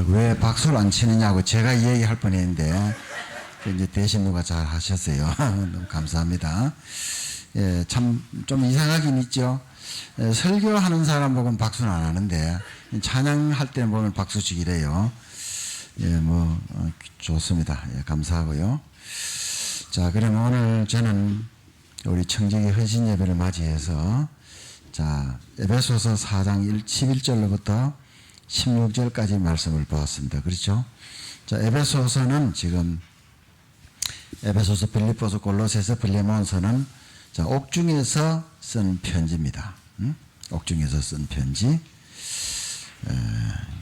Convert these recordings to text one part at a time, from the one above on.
왜 박수를 안 치느냐고 제가 얘기할 뻔했는데 이제 대신 누가 잘 하셨어요. 너무 감사합니다. 예, 참 좀 이상하긴 있죠. 설교하는 사람 보고는 박수는 안 하는데 찬양할 때 보면 박수 치기래요. 예, 좋습니다. 예, 감사하고요. 자, 그럼 오늘 저는 우리 청지기 헌신 예배를 맞이해서 자, 에베소서 4장 11절로부터 16절까지 말씀을 보았습니다. 그렇죠? 자, 에베소서는 지금 에베소서, 빌립보서, 골로새서, 빌레몬서는 자, 옥중에서 쓴 편지입니다. 옥중에서 쓴 편지.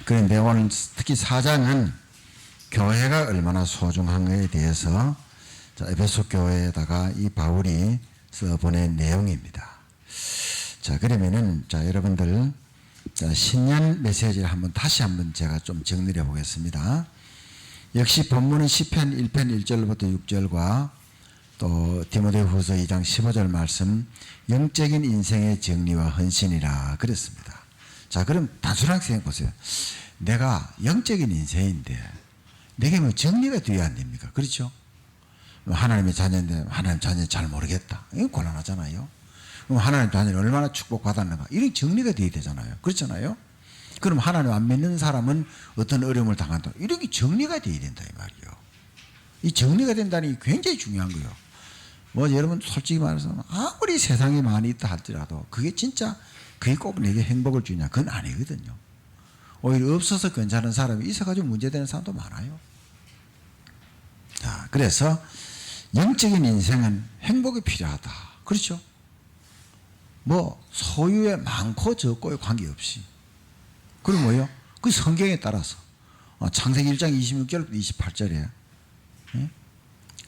그런데 오늘 특히 4장은 교회가 얼마나 소중한가에 대해서 자, 에베소 교회에다가 이 바울이 써보낸 내용입니다. 자, 그러면은 자, 여러분들 자, 신년 메시지를 다시 한번 제가 좀 정리해 보겠습니다. 역시 본문은 시편 1편 1절부터 6절과 또 디모데후서 2장 15절 말씀 영적인 인생의 정리와 헌신이라 그랬습니다. 자, 그럼 단순하게 생각해 보세요. 내가 영적인 인생인데 내게 뭐 정리가 되어야 안 됩니까? 그렇죠? 하나님의 자녀인데 하나님 자녀 잘 모르겠다. 이건 곤란하잖아요. 그럼 하나님 자녀를 얼마나 축복받았는가 이런 정리가 되어야 되잖아요. 그렇잖아요. 그럼 하나님 안 믿는 사람은 어떤 어려움을 당한다. 이렇게 정리가 되어야 된다 이 말이에요. 이 정리가 된다는 게 굉장히 중요한 거예요. 여러분 솔직히 말해서 아무리 세상에 많이 있다 할지라도 그게 진짜 그게 꼭 내게 행복을 주냐 그건 아니거든요. 오히려 없어서 괜찮은 사람이 있어가지고 문제되는 사람도 많아요. 자, 그래서 영적인 인생은 행복이 필요하다. 그렇죠? 소유에 많고 적고에 관계없이. 그럼 뭐예요? 그 성경에 따라서 창세기 1장 26절 28절에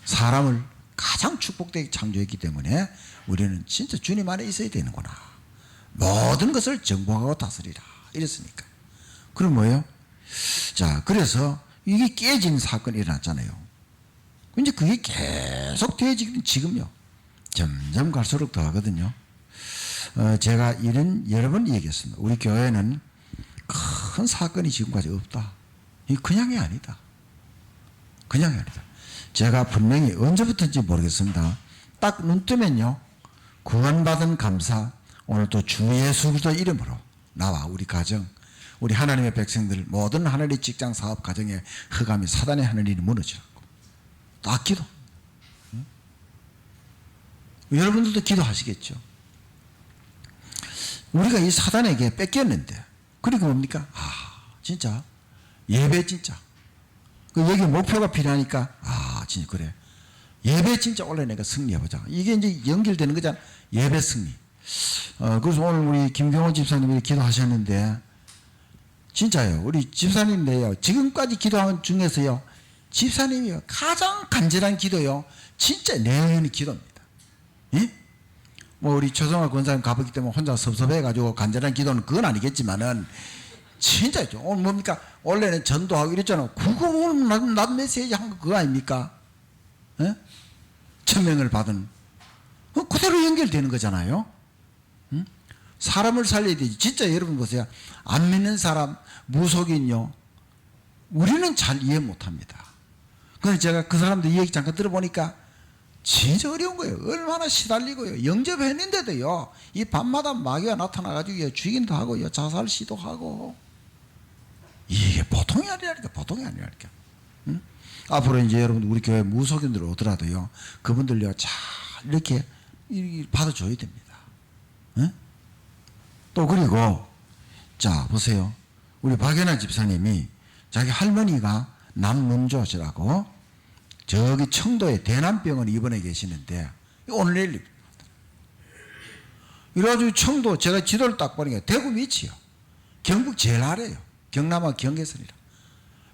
사람을 가장 축복되게 창조했기 때문에 우리는 진짜 주님 안에 있어야 되는구나. 모든 것을 정복하고 다스리라. 이랬으니까. 그럼 뭐예요? 자, 그래서 이게 깨진 사건이 일어났잖아요. 이제 그게 계속 되어지긴 지금요. 점점 갈수록 더 하거든요. 제가 이런 여러 번 얘기했습니다. 우리 교회는 큰 사건이 지금까지 없다. 이게 그냥이 아니다. 그냥이 아니다. 제가 분명히 언제부터인지 모르겠습니다. 딱 눈 뜨면요. 구원받은 감사, 오늘 또 주 예수 그리스도 이름으로 나와 우리 가정, 우리 하나님의 백성들 모든 하늘의 직장 사업 가정에 흑암이 사단의 하늘이 무너지라고. 딱 기도. 여러분들도 기도하시겠죠. 우리가 이 사단에게 뺏겼는데 그리고 뭡니까? 진짜 예배 진짜 여기 목표가 필요하니까 진짜 그래 예배 진짜 원래 내가 승리해보자. 이게 이제 연결되는 거잖아. 예배 승리. 그래서 오늘 우리 김경호 집사님이 기도하셨는데 진짜요. 우리 집사님인데요. 지금까지 기도한 중에서요. 집사님이요. 가장 간절한 기도요. 진짜 내연의 기도입니다. 예? 우리 최성화 권사님 가봤기 때문에 혼자 섭섭해가지고 간절한 기도는 그건 아니겠지만은 진짜죠. 오늘 뭡니까? 원래는 전도하고 이랬잖아. 그거 오늘 나 메시지 한 거 그거 아닙니까? 예? 천명을 받은. 그대로 연결되는 거잖아요. 응? 사람을 살려야 되지. 진짜 여러분 보세요. 안 믿는 사람, 무속인요. 우리는 잘 이해 못 합니다. 그래서 제가 그 사람들 얘기 잠깐 들어보니까 진짜 어려운 거예요. 얼마나 시달리고요. 영접했는데도요. 이 밤마다 마귀가 나타나가지고 죽인도 하고요. 자살 시도하고. 이게 보통이 아니라니까. 보통이 아니라니까. 응? 앞으로 이제 여러분 우리 교회 무속인들 오더라도요. 그분들요. 잘 이렇게 받아줘야 됩니다. 응? 또 그리고 자 보세요. 우리 박연아 집사님이 자기 할머니가 남문조시라고 저기 청도에 대남병원에 입원해 계시는데 오늘 내일 이래가지고 청도 제가 지도를 딱 보니까 대구 밑이요. 경북 제일 아래요. 경남과 경계선이라.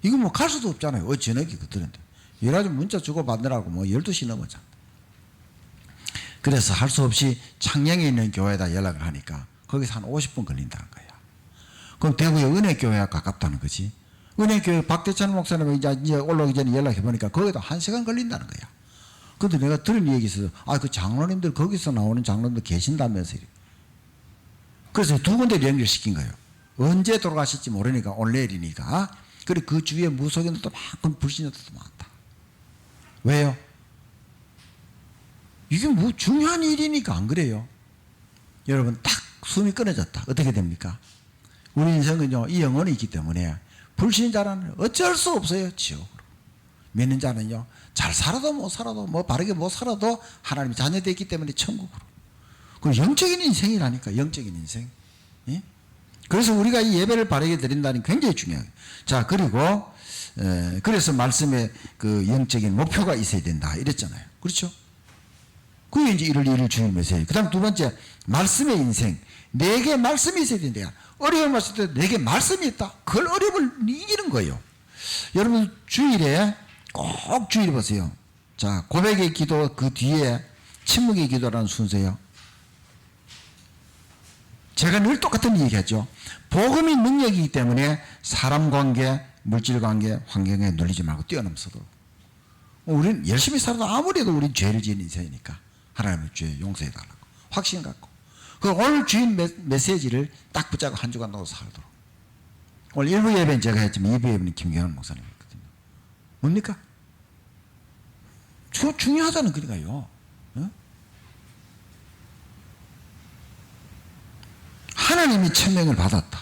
이거 갈 수도 없잖아요. 저녁에 그들한테. 이래가지고 문자 주고 받느라고 12시 넘었잖아. 그래서 할 수 없이 창녕에 있는 교회에다 연락을 하니까 거기서 한 50분 걸린다는 거야. 그럼 대구에 은혜교회가 가깝다는 거지. 은혜교회 박대찬 목사님 이제 올라오기 전에 연락해 보니까 거기다 1시간 걸린다는 거야. 근데 내가 들은 얘기 있어서 그 장로님들 거기서 나오는 장로님들 계신다면서. 그래서 두 군데 연결시킨 거예요. 언제 돌아가실지 모르니까 오늘 내일이니까 그리고 그 주위에 무속인들도 많고 불신자들도 많다. 왜요? 이게 뭐 중요한 일이니까 안 그래요? 여러분 딱 숨이 끊어졌다. 어떻게 됩니까? 우리 인생은요, 이 영혼이 있기 때문에 불신자는 어쩔 수 없어요. 지옥으로. 믿는 자는요, 잘 살아도 못 살아도 뭐 바르게 못 살아도 하나님이 자녀되어 있기 때문에 천국으로. 그 영적인 인생이라니까. 영적인 인생. 예? 그래서 우리가 이 예배를 바르게 드린다는 게 굉장히 중요해요. 자, 그리고 그래서 말씀에 그 영적인 목표가 있어야 된다 이랬잖아요. 그렇죠? 그게 이제 1월 1일 주일 메시지. 그 다음 두 번째, 말씀의 인생. 내게 말씀이 있어야 된대요. 어려움 왔을 때 내게 말씀이 있다. 그걸 어려움을 이기는 거예요. 여러분 주일에 꼭 주일 보세요. 자, 고백의 기도 그 뒤에 침묵의 기도라는 순서예요. 제가 늘 똑같은 얘기하죠. 복음이 능력이기 때문에 사람 관계, 물질 관계, 환경에 눌리지 말고 뛰어넘어서도. 우리는 열심히 살아도 아무래도 우리는 죄를 지은 인생이니까 하나님의 죄 용서해달라고 확신 갖고 그 오늘 주인 메시지를 딱 붙잡고 한 주간 동안 살도록. 오늘 1부 예배는 제가 했지만 2부 예배는 김경환 목사님이 했거든요. 뭡니까? 중요하다는 그러니까요. 어? 하나님이 천명을 받았다.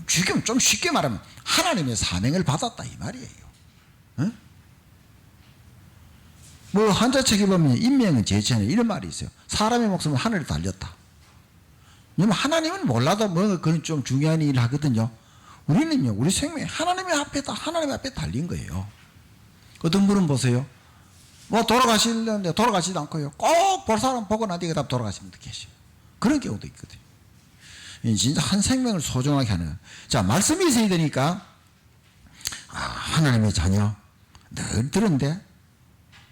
지금 좀 쉽게 말하면 하나님의 사명을 받았다 이 말이에요. 어? 뭐 한자책에 보면 인명은 제천에 이런 말이 있어요. 사람의 목숨은 하늘에 달렸다. 왜냐면 하나님은 몰라도 뭐 그건 좀 중요한 일을 하거든요. 우리는요, 우리 생명이 하나님의 앞에다, 하나님 앞에 달린 거예요. 어떤 분은 보세요. 뭐 돌아가시는데 돌아가시지도 않고요. 꼭 볼 사람 보고 나서 그다음 돌아가시면 계셔요. 그런 경우도 있거든요. 진짜 한 생명을 소중하게 하는. 자, 말씀이 있어야 되니까, 하나님의 자녀. 늘 들은데,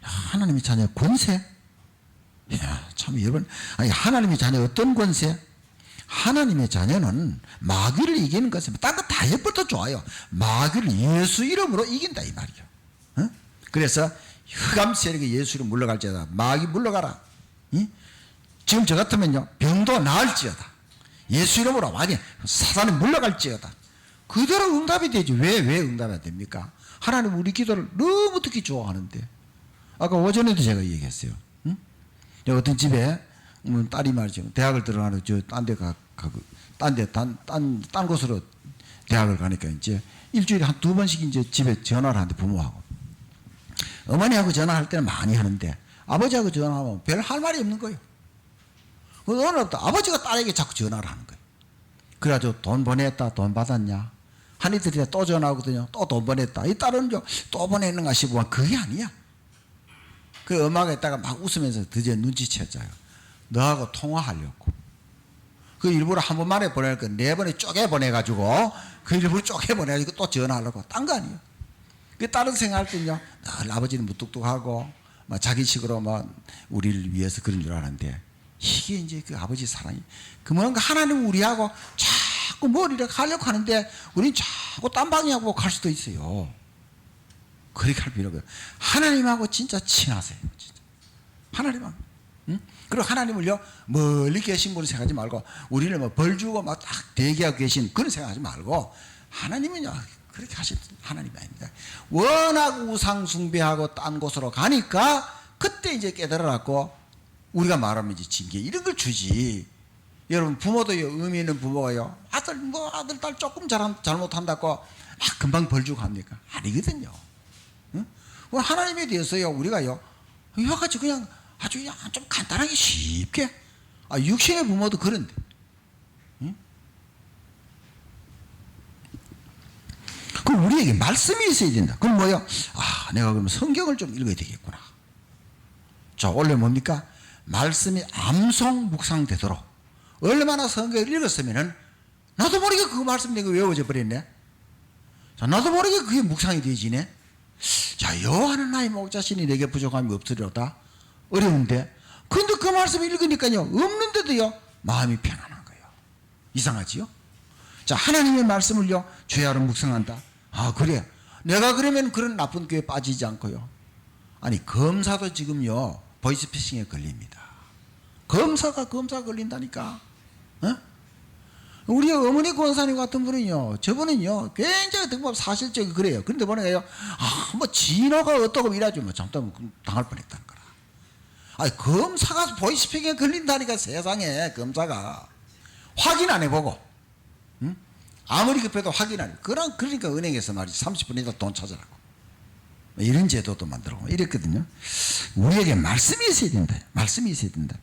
하나님의 자녀 권세? 야, 참, 여러분. 아니, 하나님의 자녀 어떤 권세? 하나님의 자녀는 마귀를 이기는 것은 딴 거 다 해버려도 좋아요. 마귀를 예수 이름으로 이긴다 이 말이요. 어? 그래서 흑암 세력이 예수 이름 물러갈지어다. 마귀 물러가라. 응? 지금 저 같으면요, 병도 나을지어다. 예수 이름으로 많이 사단이 물러갈지어다. 그대로 응답이 되지. 왜 응답이 안 됩니까? 하나님 우리 기도를 너무 듣기 좋아하는데. 아까 오전에도 제가 얘기했어요. 응? 어떤 집에 딸이 말이죠. 대학을 들어가는 딴 데 딴 곳으로 대학을 가니까 이제 일주일에 한 2번씩 이제 집에 전화를 하는데 부모하고. 어머니하고 전화할 때는 많이 하는데 아버지하고 전화하면 별 할 말이 없는 거예요. 어느 날부터 아버지가 딸에게 자꾸 전화를 하는 거예요. 그래가지고 돈 보냈다, 돈 받았냐. 한 이틀 또 전화하거든요. 또 돈 보냈다. 이 딸은 또 보냈는가 싶으면 그게 아니야. 그 엄마가 있다가 막 웃으면서 드디어 눈치챘잖아요. 너하고 통화하려고. 그 일부러 한 번만에 보낼 거 4번에 쪼개 보내가지고 그 일부러 쪼개 보내가지고 또 전화하려고. 딴 거 아니에요. 그 다른 생각할 때는요, 늘 아버지는 무뚝뚝하고 막 자기식으로 막 우리를 위해서 그런 줄 아는데 이게 이제 그 아버지 사랑이 그 뭔가 하나님 우리하고 자꾸 머리를 가려고 하는데 우리는 자꾸 딴 방향으로 갈 수도 있어요. 그렇게 할 필요가 없어요. 하나님하고 진짜 친하세요. 진짜. 하나님하고. 응? 그리고 하나님을요, 멀리 계신 분을 생각하지 말고 우리를 뭐 벌 주고 막 딱 대기하고 계신 그런 생각하지 말고 하나님은요, 그렇게 하실 하나님이 아닙니다. 워낙 우상 숭배하고 딴 곳으로 가니까 그때 이제 깨달아갖고 우리가 말하면 이제 징계 이런 걸 주지. 여러분 부모도요, 의미 있는 부모가요, 아들 딸 조금 잘못한다고 막 금방 벌 주고 합니까? 아니거든요. 응? 하나님에 대해서요, 우리가요, 이와같이 그냥 아주 그냥 좀 간단하게 쉽게, 육신의 부모도 그런데. 응? 그럼 우리에게 말씀이 있어야 된다. 그럼 뭐요? 내가 그러면 성경을 좀 읽어야 되겠구나. 자, 원래 뭡니까? 말씀이 암송 묵상되도록 얼마나 성경을 읽었으면은 나도 모르게 그 말씀 내가 외워져 버렸네. 자, 나도 모르게 그게 묵상이 되지네. 자, 여호와는 나의 목자시니 내게 부족함이 없으리로다. 어려운데 근데 그 말씀을 읽으니까요, 없는데도요 마음이 편안한 거예요. 이상하지요? 자, 하나님의 말씀을요 죄하러 묵상한다. 그래, 내가 그러면 그런 나쁜 교회에 빠지지 않고요. 아니, 검사도 지금요 보이스피싱에 걸립니다. 검사 걸린다니까. 어? 우리 어머니 권사님 같은 분은요, 저분은요, 굉장히 정말 사실적이 그래요. 그런데 보니까요, 뭐, 진호가 어떻고 이러지, 뭐, 잠깐 당할 뻔 했다는 거라. 아니, 검사가 보이스피싱에 걸린다니까, 세상에, 검사가. 확인 안 해보고, 응? 아무리 급해도 확인 안 해. 그러니까 은행에서 말이지, 30분 이다 돈 찾으라고. 이런 제도도 만들고, 이랬거든요. 우리에게 말씀이 있어야 된다. 말씀이 있어야 된다.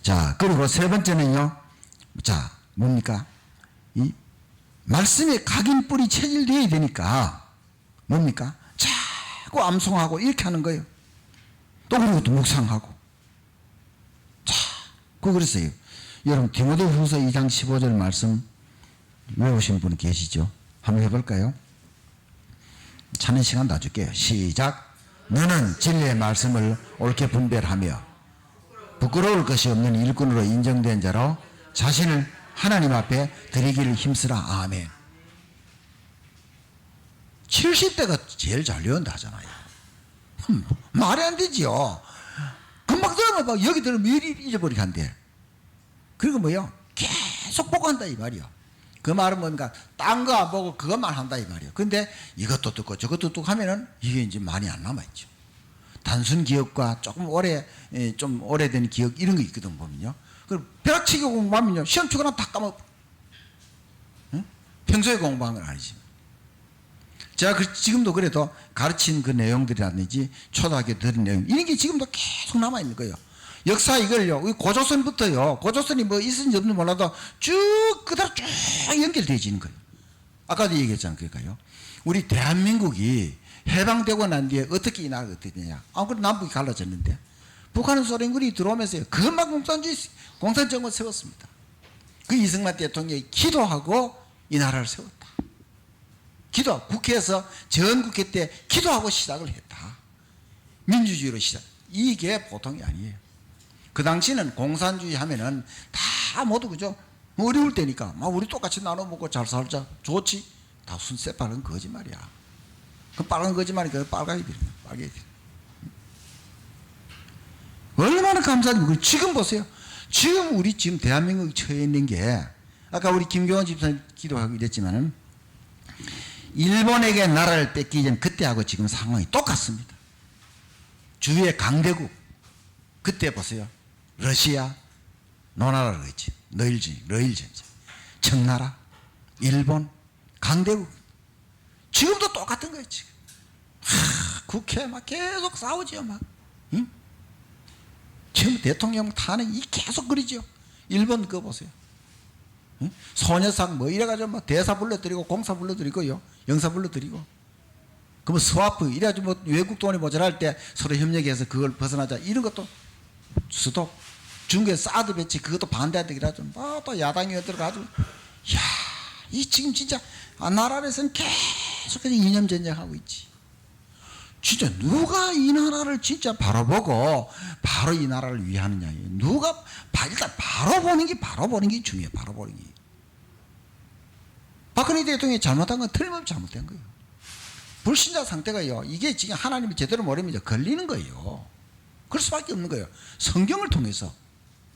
자, 그리고 세 번째는요, 자, 뭡니까? 이 말씀에 각인뿔이 체질되어야 되니까 뭡니까? 자꾸 암송하고 이렇게 하는 거예요. 또 그리고 또 묵상하고. 자꾸 그랬어요. 여러분 디모데후서 2장 15절 말씀 외우신 분 계시죠? 한번 해볼까요? 찾는 시간 놔줄게요. 시작. 너는 진리의 말씀을 옳게 분별하며 부끄러울 것이 없는 일꾼으로 인정된 자로 자신을 하나님 앞에 드리기를 힘쓰라. 아멘. 70대가 제일 잘 외운다 하잖아요. 말이 안 되지요. 금방 들으면 막 여기 들으면 미리 잊어버리게 한대. 그리고 뭐요? 계속 보고 한다 이 말이요. 그 말은 뭡니까? 딴 거 안 보고 그것만 한다 이 말이요. 근데 이것도 듣고 저것도 듣고 하면은 이게 이제 많이 안 남아있죠. 단순 기억과 조금 좀 오래된 기억 이런 거 있거든 보면요. 그 벼락치기 공부하면요, 시험 치거나 다 까먹어. 응? 평소에 공부한 건 아니지. 제가 지금도 그래도 가르친 그 내용들이라든지 초등학교 들은 내용 이런 게 지금도 계속 남아 있는 거예요. 역사 이걸요, 고조선부터요, 고조선이 뭐 있은지 없는지 몰라도 쭉 그대로 쭉 연결되어지는 거예요. 아까도 얘기했잖아요. 그러니까요, 우리 대한민국이 해방되고 난 뒤에 어떻게 이 나라가 어떻게 되냐. 아무래도 남북이 갈라졌는데 북한은 소련군이 들어오면서요, 그것만 공산정을 세웠습니다. 그 이승만 대통령이 기도하고 이 나라를 세웠다. 국회에서 전국회 때 기도하고 시작을 했다. 민주주의로 시작. 이게 보통이 아니에요. 그 당시는 공산주의 하면은 다 모두 그죠? 어려울 때니까 막 우리 똑같이 나눠 먹고 잘 살자 좋지. 다 순새빨간 거짓말이야. 그 빨간 거짓말이니까 빨가야 돼. 빨가야 돼. 얼마나 감사합니까? 지금 보세요. 지금 우리 지금 대한민국이 처해 있는 게 아까 우리 김경원 집사님 기도하고 이랬지만은 일본에게 나라를 뺏기 전 그때하고 지금 상황이 똑같습니다. 주위의 강대국 그때 보세요. 러시아 노나라로 했지. 러일 전쟁 청나라 일본 강대국 지금도 똑같은 거예요. 지금 국회 막 계속 싸우지요. 막 응? 지금 대통령 탄핵 이 계속 그러죠. 일본 그거 보세요. 응? 소녀상 뭐 이래가지고 뭐 대사 불러드리고 공사 불러드리고요, 영사 불러드리고. 그러면 스와프 이래가지고 뭐 외국 돈이 모자랄 때 서로 협력해서 그걸 벗어나자 이런 것도 수도 중국에 사드 배치 그것도 반대한다 그래가지고 뭐 또 야당이 들어가지고 야, 이 지금 진짜 나라에서는 계속해서 이념 전쟁하고 있지. 진짜 누가 이 나라를 진짜 바로 보고 바로 이 나라를 위하느냐. 누가 일단 바로 보는 게 중요해요. 바로 보는 게. 박근혜 대통령이 잘못한 건 틀림없이 잘못된 거예요. 불신자 상태가요, 이게 지금 하나님이 제대로 모르면 이제 걸리는 거예요. 그럴 수밖에 없는 거예요. 성경을 통해서.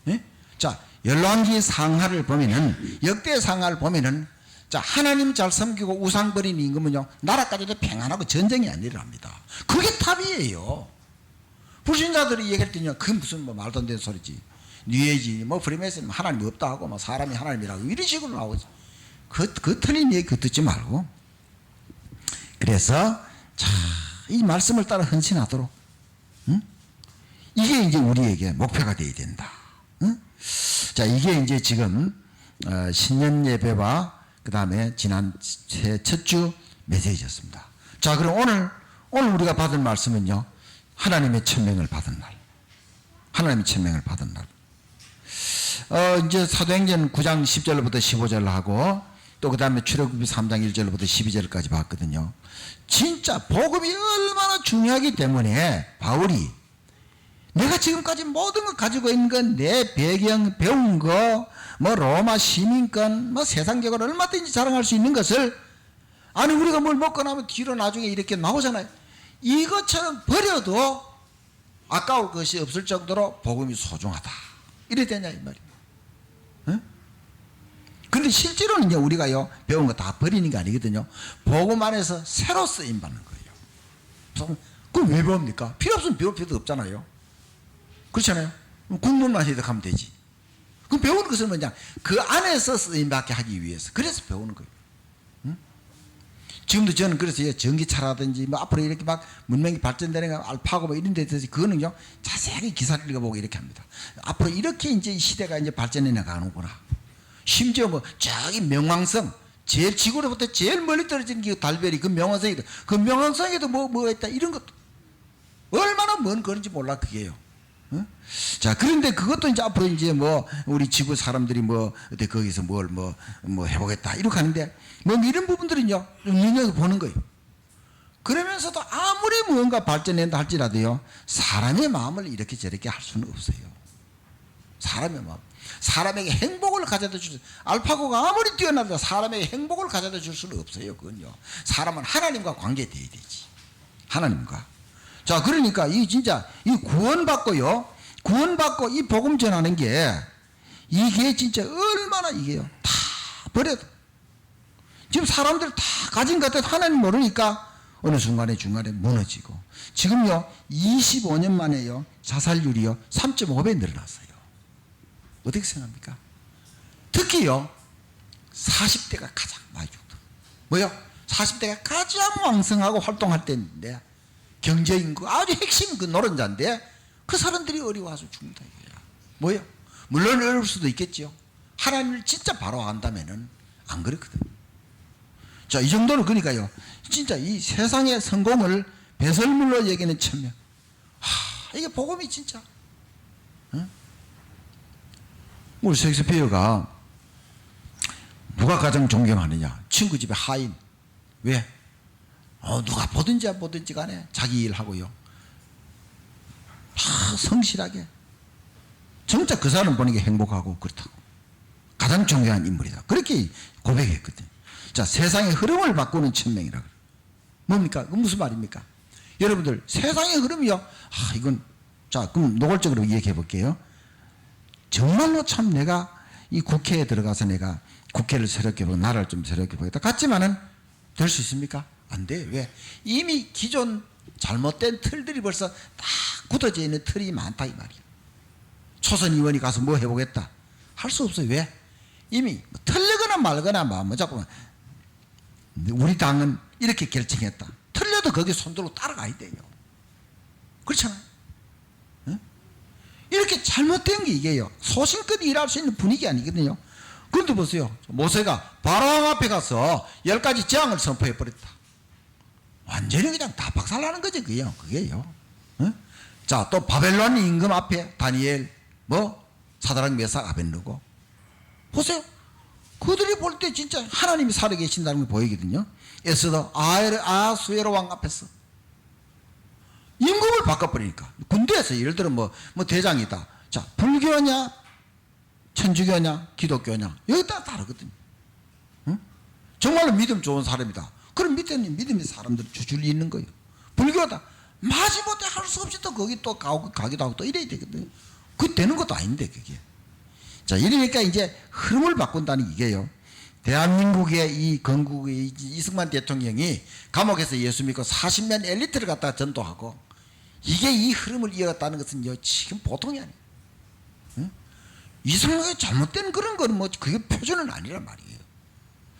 예? 자, 열왕기 상하를 보면은, 역대 상하를 보면은, 자, 하나님 잘 섬기고 우상 버리는 임금은요, 나라까지도 평안하고 전쟁이 안 일어납니다. 그게 답이에요. 불신자들이 얘기할 때는요, 그게 무슨 뭐 말도 안 되는 소리지. 뉴에이지, 뭐 프리메이슨 하나님이 없다 하고, 뭐 사람이 하나님이라고 이런 식으로 나오지. 그 틀린 얘기 그거 듣지 말고. 그래서, 자, 이 말씀을 따라 헌신하도록, 응? 이게 이제 우리에게 목표가 되어야 된다. 응? 자, 이게 이제 지금, 신년 예배와 그 다음에 지난 첫 주 메시지였습니다. 자, 그럼 오늘 우리가 받은 말씀은요, 하나님의 천명을 받은 날. 하나님의 천명을 받은 날. 이제 사도행전 9장 10절부터 15절 하고, 또 그 다음에 출애굽기 3장 1절부터 12절까지 봤거든요. 진짜 복음이 얼마나 중요하기 때문에 바울이 내가 지금까지 모든 걸 가지고 있는 건 내 배경, 배운 거, 뭐 로마 시민권, 뭐 세상적으로 얼마든지 자랑할 수 있는 것을, 아니 우리가 뭘 먹고 나면 뒤로 나중에 이렇게 나오잖아요. 이것처럼 버려도 아까울 것이 없을 정도로 복음이 소중하다. 이래 되냐 이 말이에요. 응? 근데 실제로는 이제 우리가요, 배운 거 다 버리는 게 아니거든요. 복음 안에서 새로 쓰임 받는 거예요. 그럼 왜 배웁니까? 필요 없으면 배울 필요도 없잖아요. 그렇잖아요. 국문만 해석하면 되지. 그럼 배우는 것은 뭐냐? 그 안에서 쓰임 받게 하기 위해서. 그래서 배우는 거예요. 응? 지금도 저는 그래서 전기차라든지 뭐 앞으로 이렇게 막 문명이 발전되는 거 알파고 뭐 이런 데 대해서 그거는요, 자세하게 기사를 읽어보고 이렇게 합니다. 앞으로 이렇게 이제 시대가 이제 발전해 나가는구나. 심지어 뭐 저기 명왕성, 제일 지구로부터 제일 멀리 떨어지는 게 달별이 그 명왕성이다. 그 명왕성에도 뭐가 있다 이런 것도 얼마나 먼 거는지 몰라 그게요. 응? 자, 그런데 그것도 이제 앞으로 이제 뭐 우리 지구 사람들이 뭐 어때 거기서 뭘 뭐 해보겠다 이렇게 하는데 뭐 이런 부분들은요 눈여겨 보는 거예요. 그러면서도 아무리 무언가 발전한다 할지라도요 사람의 마음을 이렇게 저렇게 할 수는 없어요. 사람의 마음. 사람에게 행복을 가져다 줄 수, 알파고가 아무리 뛰어나도 사람에게 행복을 가져다 줄 수는 없어요. 그건요. 사람은 하나님과 관계돼야 되지. 하나님과. 자, 그러니까 이 진짜 이 구원받고요. 구원받고 이 복음 전하는 게 이게 진짜 얼마나 이게요. 다 버려도. 지금 사람들 다 가진 것 같아도 하나님 모르니까 어느 순간에 중간에 무너지고. 지금요 25년 만에요 자살률이요 3.5배 늘어났어요. 어떻게 생각합니까? 특히요 40대가 가장 많이 죽다. 뭐요? 40대가 가장 왕성하고 활동할 때인데 경제인구 아주 핵심 그 노른자인데 그 사람들이 어려워서 죽는다 이거야. 뭐요? 물론 어려울 수도 있겠죠. 하나님을 진짜 바로 안다면은 안 그렇거든요. 자, 이 정도는 그러니까요. 진짜 이 세상의 성공을 배설물로 얘기하는 천명. 이게 복음이 진짜. 응? 우리 셰익스피어가 누가 가장 존경하느냐? 친구 집에 하인. 왜? 누가 보든지 안 보든지 간에 자기 일하고요. 다 성실하게. 진짜 그 사람 보는 게 행복하고 그렇다고. 가장 존경한 인물이다. 그렇게 고백했거든요. 자, 세상의 흐름을 바꾸는 천명이라고. 뭡니까? 그 무슨 말입니까? 여러분들, 세상의 흐름이요. 이건, 자, 그럼 노골적으로 얘기해 볼게요. 정말로 참 내가 이 국회에 들어가서 내가 국회를 새롭게 보고 나라를 좀 새롭게 보겠다. 같지만은 될 수 있습니까? 안 돼. 왜? 이미 기존 잘못된 틀들이 벌써 딱 굳어져 있는 틀이 많다 이 말이야. 초선 의원이 가서 뭐 해보겠다. 할 수 없어요. 왜? 이미 틀리거나 말거나 뭐 자꾸 우리 당은 이렇게 결정했다. 틀려도 거기 손들고 따라가야 돼요. 그렇잖아요. 이렇게 잘못된 게 이게요. 소신껏 일할 수 있는 분위기 아니거든요. 그런데 보세요. 모세가 바로왕 앞에 가서 10가지 재앙을 선포해 버렸다. 완전히 그냥 다 박살나는 거죠. 그게요. 자, 또 바벨론 임금 앞에 다니엘, 사드락 메삭 아벳느고. 보세요. 그들이 볼 때 진짜 하나님이 살아계신다는 걸 보이거든요. 에스더 아수에로 왕 앞에서 임금을 바꿔버리니까. 군대에서 예를 들어 뭐 대장이다. 자, 불교냐, 천주교냐, 기독교냐. 여기다 다르거든요. 응? 정말로 믿음 좋은 사람이다. 그럼 믿음의 사람들 주줄이 있는 거예요. 불교다. 마지못해 할 수 없이 또 거기 또 가기도 하고 또 이래야 되거든요. 그 되는 것도 아닌데, 그게. 자, 이러니까 이제 흐름을 바꾼다는 이게요. 대한민국의 이 건국의 이승만 대통령이 감옥에서 예수 믿고 40년 엘리트를 갖다가 전도하고 이게 이 흐름을 이어갔다는 것은요, 지금 보통이 아니에요. 응? 이상하게 잘못된 그런 거는 그게 표준은 아니란 말이에요.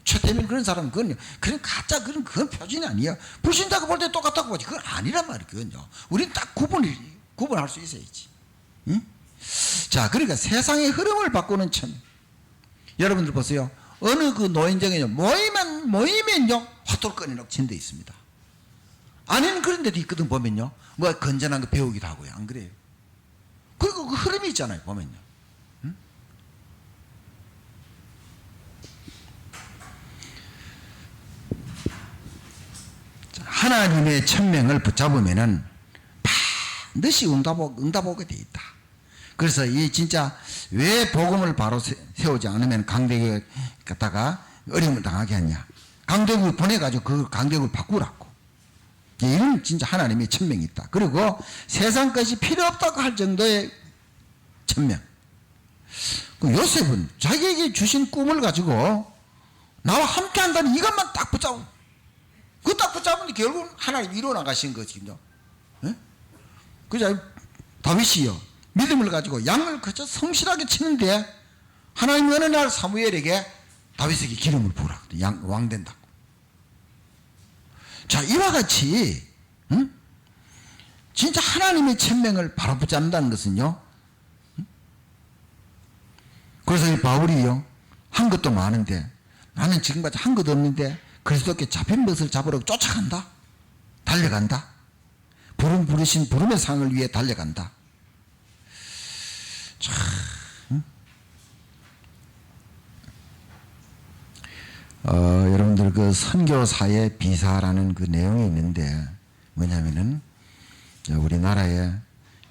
최태민 그런 사람은 그건 가짜 그건 표준이 아니에요. 불신자가 볼 때 똑같다고 보지. 그건 아니란 말이에요. 그건요. 우리는 딱 구분할 수 있어야지. 응? 자, 그러니까 세상의 흐름을 바꾸는 천. 여러분들 보세요. 어느 그 노인정에요. 모이면요. 화투를 꺼내놓고 친 데 있습니다. 안에는 그런 데도 있거든, 보면요. 건전한 거 배우기도 하고요. 안 그래요? 그리고 그 흐름이 있잖아요, 보면요. 응? 자, 하나님의 천명을 붙잡으면은 반드시 응답오게 돼 있다. 그래서 이 진짜 왜 복음을 바로 세우지 않으면 강대국에 갖다가 어려움을 당하게 하냐. 강대국을 보내가지고 그 강대국을 바꾸라고. 이런 진짜 하나님의 천명이 있다. 그리고 세상 것이 필요 없다고 할 정도의 천명. 그 요셉은 자기에게 주신 꿈을 가지고 나와 함께 한다는 이것만 딱 붙잡고, 그 딱 붙잡으니 결국은 하나님 이루어 나가신 거거든요. 예? 그죠? 다윗이요, 믿음을 가지고 양을 그저 성실하게 치는데 하나님이 어느 날 사무엘에게 다윗에게 기름을 부으라, 왕 된다고. 자, 이와 같이 진짜 하나님의 천명을 바로 붙잡는다는 것은요, 그래서 이 바울이요, 한 것도 많은데 나는 지금까지 한 것도 없는데 그리스도께 잡힌 것을 잡으러 쫓아간다, 달려간다, 부르신 부름의 상을 위해 달려간다. 참, 여러분들 그 선교사의 비사라는 그 내용이 있는데, 뭐냐면은 우리나라에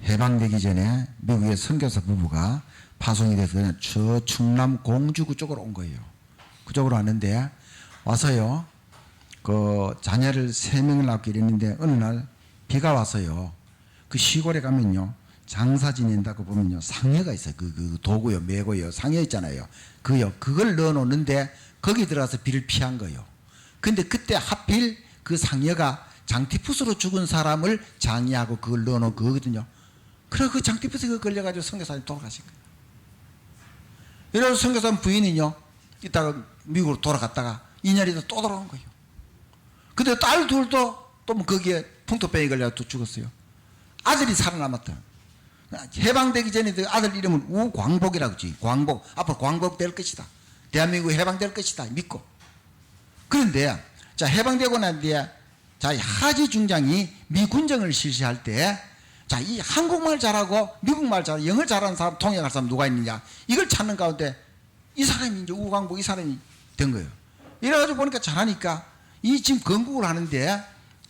해방되기 전에 미국의 선교사 부부가 파송이 돼서 그냥 저 충남 공주 그쪽으로 온 거예요. 그쪽으로 왔는데 와서요, 그 자녀를 3명을 낳고 이랬는데 어느 날 비가 와서요, 그 시골에 가면요, 장사 지낸다고 보면요, 상여가 있어요. 그 도구요, 메고요, 상여 있잖아요. 그걸 넣어 놓는데 거기 들어가서 비를 피한 거예요. 근데 그때 하필 그 상여가 장티푸스로 죽은 사람을 장의하고 그걸 넣어 놓은 거거든요. 그래서 그 장티푸스가 걸려가지고 선교사님 돌아가신 거예요. 이래서 선교사님 부인이요, 이따가 미국으로 돌아갔다가 2년 있다 또 돌아온 거예요. 근데 딸 둘도 또 거기에 풍토병이 걸려서 또 죽었어요. 아들이 살아남았다. 해방되기 전에 아들 이름은 우광복이라고 했지. 광복, 앞으로 광복 될 것이다, 대한민국이 해방될 것이다 믿고. 그런데 자, 해방되고 난 뒤에 자, 하지 중장이 미군정을 실시할 때, 자, 이 한국말 잘하고 미국말 잘하고 영어 잘하는 사람, 통역할 사람 누가 있느냐, 이걸 찾는 가운데 이 사람이 이제 우광복 이 사람이 된 거예요. 이래가지고 보니까 잘하니까 이 지금 건국을 하는데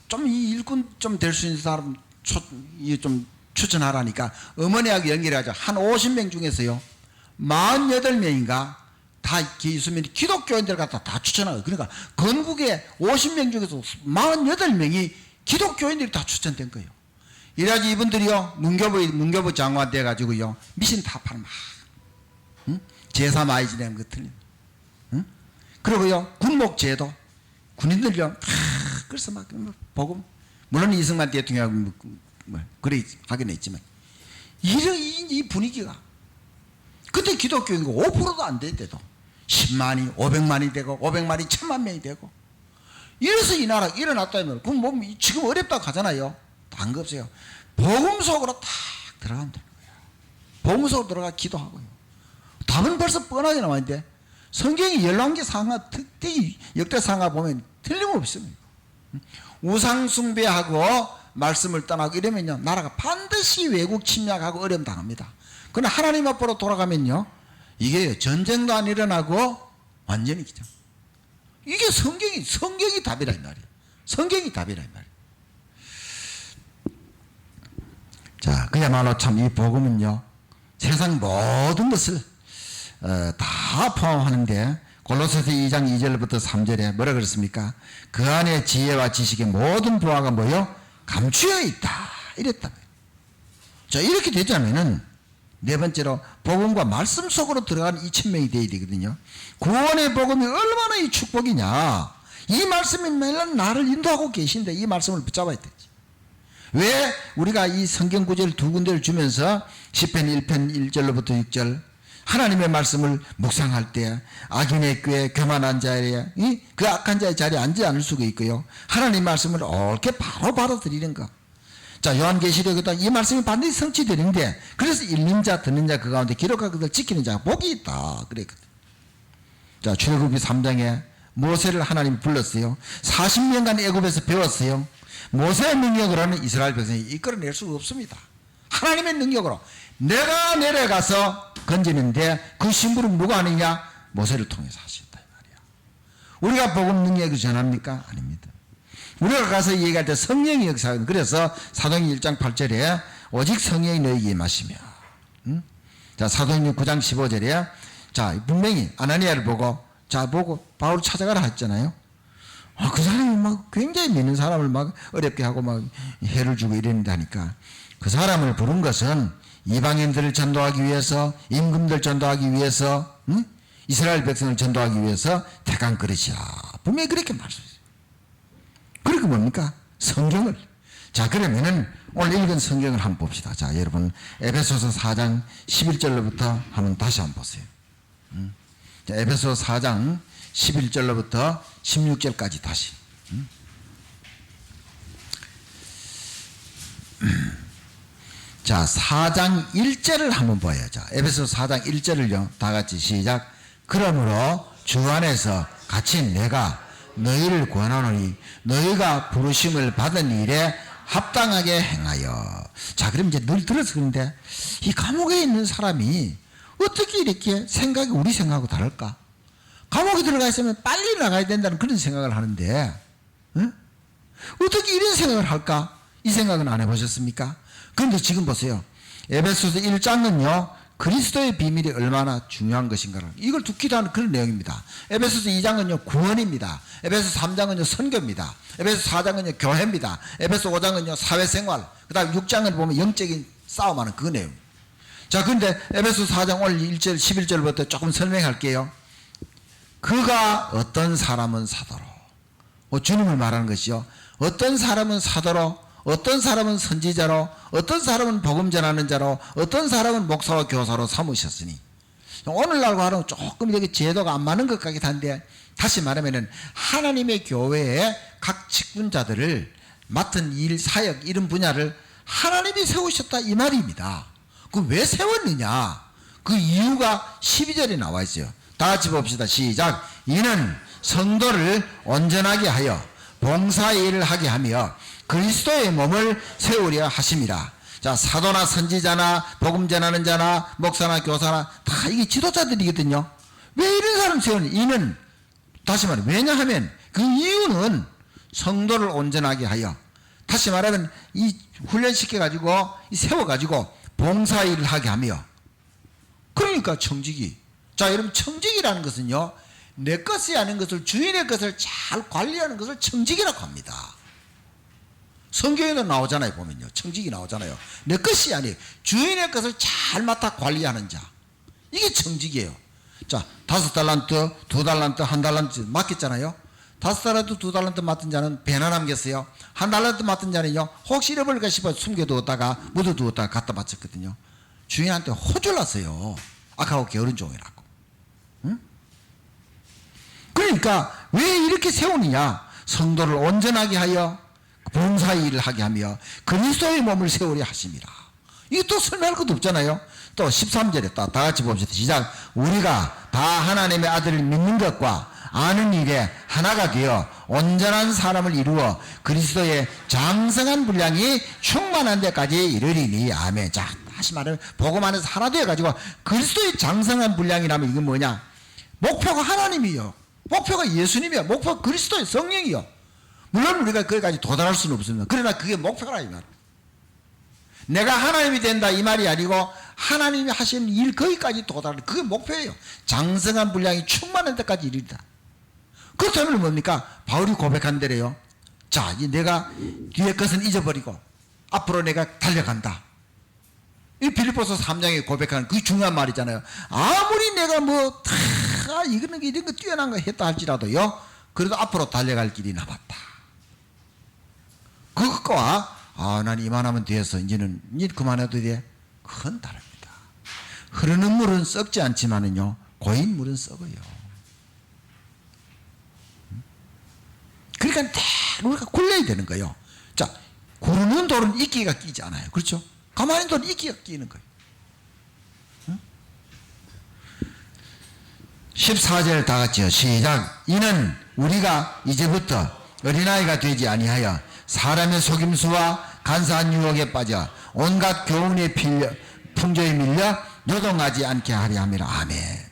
좀 이 일꾼 좀 될 수 있는 사람 좀 추천하라니까 어머니하고 연결하자. 한 50명 중에서요, 48명인가 다 있으면 기독교인들 갖다 다 추천하고, 그러니까 건국에 50명 중에서 48명이 기독교인들이 다 추천된 거예요. 이래가지고 이분들이요, 문교부 장관 돼가지고요, 미신 타파를 막, 제사 많이 지내는 거 틀린, 그리고요, 군목제도, 군인들요, 그래서 막, 복음, 물론 이승만 대통령하고 그래 하긴 했지만, 이 분위기가, 그때 기독교인가 5%도 안 됐대도 10만이, 500만이 되고, 500만이 1000만 명이 되고, 이래서 이 나라가 일어났다면, 그럼 뭐 지금 어렵다고 하잖아요. 단 거 없어요. 복음 속으로 탁 들어가면 되는 거예요. 복음 속으로 들어가 기도하고요. 답은 벌써 뻔하게 나와 있는데, 성경이 열왕기 상하, 특히 역대 상하 보면 틀림없습니다. 우상 숭배하고 말씀을 떠나고 이러면요, 나라가 반드시 외국 침략하고 어려움 당합니다. 그러나 하나님 앞으로 돌아가면요, 이게 전쟁도 안 일어나고 완전히 기죠. 이게 성경이 답이라 이 말이에요. 성경이 답이라 이 말이에요. 자, 그야말로 참 이 복음은요, 세상 모든 것을 다 포함하는데, 골로새서 2장 2절부터 3절에 뭐라 그랬습니까? 그 안에 지혜와 지식의 모든 보화가 뭐요? 감추어 있다, 이랬다. 자, 이렇게 되자면은 네 번째로 복음과 말씀 속으로 들어가는 2000명이 되어야 되거든요. 구원의 복음이 얼마나 이 축복이냐, 이 말씀이 매일 나를 인도하고 계신데 이 말씀을 붙잡아야 되지. 왜 우리가 이 성경 구절 두 군데를 주면서 시편 1편 1절로부터 6절 하나님의 말씀을 묵상할 때 악인의 꾀에 교만한 자리에 그 악한 자의 자리에 앉지 않을 수가 있고요, 하나님 말씀을 옳게 바로 드리는 것. 자, 요한계시록에도 이 말씀이 반드시 성취되는데, 그래서 읽는 자 듣는 자 그 가운데 기록하고 그걸 지키는 자가 복이 있다 그랬거든. 자, 출애굽기 3장에 모세를 하나님이 불렀어요. 40년간 애굽에서 배웠어요. 모세의 능력으로는 이스라엘 백성이 이끌어낼 수가 없습니다. 하나님의 능력으로 내가 내려가서 건지는데 그 신부를 누가 하느냐? 모세를 통해서 하셨다 이 말이야. 우리가 복음 능력을 전합니까? 아닙니다. 우리가 가서 얘기할 때 성령이 역사하거든. 그래서 사도행전 1장 8절에 오직 성령이 너희에게 임하시며, 자, 사도행전 9장 15절에 자, 분명히 아나니아를 보고 바울 찾아가라 했잖아요. 그 사람이 막 굉장히 믿는 사람을 막 어렵게 하고 막 해를 주고 이랬는데 하니까, 그 사람을 부른 것은 이방인들을 전도하기 위해서, 임금들 전도하기 위해서, 응? 이스라엘 백성을 전도하기 위해서 택한 그릇이야. 분명히 그렇게 말씀했어요. 그리고 뭡니까? 성경을. 자, 그러면은 오늘 읽은 성경을 한번 봅시다. 자, 여러분 에베소서 4장 11절로부터 한번 다시 한번 보세요. 자, 에베소서 4장 11절로부터 16절까지 다시. 자, 4장 1절을 한번 봐요. 자, 에베소서 4장 1절을요. 다 같이 시작. 그러므로 주 안에서 갇힌 내가 너희를 권하노니 너희가 부르심을 받은 일에 합당하게 행하여. 자, 그럼 이제 늘 들어서 그런데 이 감옥에 있는 사람이 어떻게 이렇게 생각이 우리 생각하고 다를까? 감옥에 들어가 있으면 빨리 나가야 된다는 그런 생각을 하는데, 응? 어떻게 이런 생각을 할까? 이 생각은 안 해보셨습니까? 그런데 지금 보세요. 에베소서 1장은요, 그리스도의 비밀이 얼마나 중요한 것인가를 이걸 듣기도 하는 그런 내용입니다. 에베소서 2장은요, 구원입니다. 에베소서 3장은요, 선교입니다. 에베소서 4장은요, 교회입니다. 에베소서 5장은요, 사회생활. 그 다음 6장을 보면 영적인 싸움하는 그 내용. 자, 그런데 에베소서 4장 오늘 1절, 11절부터 조금 설명할게요. 그가 어떤 사람은 사도로. 주님을 말하는 것이요. 어떤 사람은 사도로, 어떤 사람은 선지자로, 어떤 사람은 복음 전하는 자로, 어떤 사람은 목사와 교사로 삼으셨으니. 오늘날과 하는 조금 이렇게 제도가 안 맞는 것 같긴 한데, 다시 말하면은 하나님의 교회의 각 직분자들을 맡은 일, 사역, 이런 분야를 하나님이 세우셨다 이 말입니다. 그 왜 세웠느냐? 그 이유가 12절에 나와 있어요. 다 같이 봅시다. 시작. 이는 성도를 온전하게 하여 봉사의 일을 하게 하며 그리스도의 몸을 세우려 하심이라. 자, 사도나 선지자나 복음 전하는 자나 목사나 교사나 다 이게 지도자들이거든요. 왜 이런 사람 세우는? 이는 다시 말해 왜냐하면 그 이유는 성도를 온전하게 하여, 다시 말하면 이 훈련시켜 가지고 세워 가지고 봉사 일을 하게 하며. 그러니까 청지기. 자, 여러분 청지기라는 것은요, 내 것이 아닌 것을, 주인의 것을 잘 관리하는 것을 청지기라고 합니다. 성경에도 나오잖아요. 보면요, 청지기 나오잖아요. 내 것이 아니에요. 주인의 것을 잘 맡아 관리하는 자, 이게 청지기예요. 자, 5달란트, 2달란트, 1달란트 맡겼잖아요. 5달란트, 2달란트 맡은 자는 배나 남겼어요. 1달란트 맡은 자는요, 혹시 잃어버릴까 싶어 숨겨두었다가 묻어두었다가 갖다 바쳤거든요. 주인한테 호줄났어요. 악하고 게으른 종이라고. 응? 그러니까 왜 이렇게 세우느냐? 성도를 온전하게 하여 봉사의 일을 하게 하며 그리스도의 몸을 세우려 하심이라. 이게 또 설명할 것도 없잖아요. 또 13절에 다 같이 봅시다. 시작. 우리가 다 하나님의 아들을 믿는 것과 아는 일에 하나가 되어 온전한 사람을 이루어 그리스도의 장성한 분량이 충만한 데까지 이르리니. 아멘. 자, 다시 말하면 복음 안에서 하나 되어가지고 그리스도의 장성한 분량이라면 이건 뭐냐? 목표가 하나님이요, 목표가 예수님이요, 목표가 그리스도의 성령이요. 물론 우리가 거기까지 도달할 수는 없습니다. 그러나 그게 목표라 이 말. 내가 하나님이 된다 이 말이 아니고 하나님이 하시는 일 거기까지 도달하는 그게 목표예요. 장성한 분량이 충만한 데까지 이르리다. 그렇다면 뭡니까? 바울이 고백한 대로요. 자, 이제 내가 뒤에 것은 잊어버리고 앞으로 내가 달려간다. 이 빌립보서 3장에 고백하는 그 중요한 말이잖아요. 아무리 내가 뭐 다 이거는 이런 거 뛰어난 거 했다 할지라도요, 그래도 앞으로 달려갈 길이 남았다. 그것과 난 이만하면 돼서 이제는 그만해도 돼. 그건 다릅니다. 흐르는 물은 썩지 않지만은요, 고인 물은 썩어요. 그러니까 다 우리가 굴려야 되는 거예요. 자, 구르는 돌은 이끼가 끼지 않아요. 그렇죠? 가만히 돌은 이끼가 끼는 거예요. 14절 다 같이요. 시작. 이는 우리가 이제부터 어린아이가 되지 아니하여 사람의 속임수와 간사한 유혹에 빠져 온갖 교훈의 풍조에 밀려 요동하지 않게 하려 함이라. 아멘.